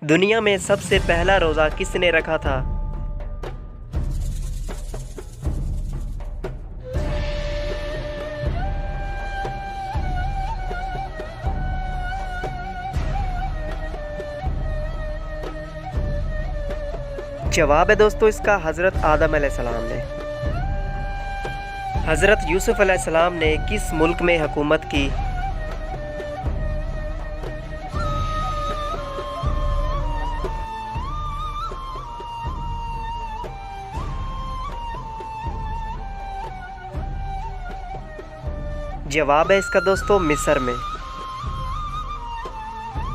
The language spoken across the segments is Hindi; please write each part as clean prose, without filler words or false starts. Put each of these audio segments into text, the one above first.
दुनिया में सबसे पहला रोज़ा किसने रखा था? जवाब है दोस्तों इसका हज़रत आदम अलैहिस्सलाम ने। हज़रत यूसुफ अलैहिस्सलाम ने किस मुल्क में हुकूमत की? जवाब है इसका दोस्तों मिस्र में।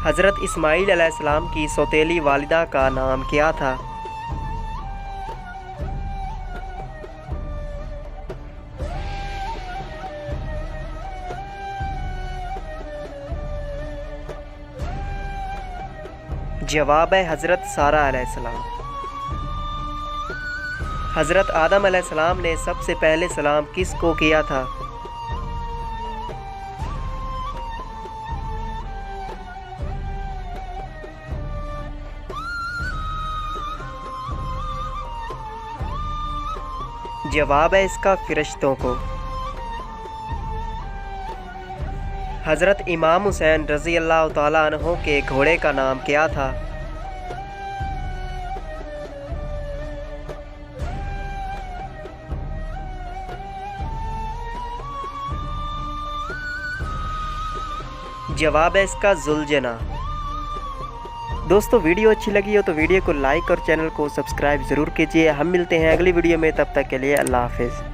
हज़रत इस्माईल अलैहिस्सलाम की सौतेली वालिदा का नाम क्या था? जवाब है हज़रत सारा अलैहिस्सलाम। हज़रत आदम अलैहिस्सलाम ने सबसे पहले सलाम किसको किया था? जवाब है इसका फ़रिश्तों को। हज़रत इमाम हुसैन रज़ी अल्लाह तआला अन्हो के घोड़े का नाम क्या था? जवाब है इसका ज़ुलजना। दोस्तों वीडियो अच्छी लगी हो तो वीडियो को लाइक और चैनल को सब्सक्राइब ज़रूर कीजिए। हम मिलते हैं अगली वीडियो में, तब तक के लिए अल्लाह हाफ़िज़।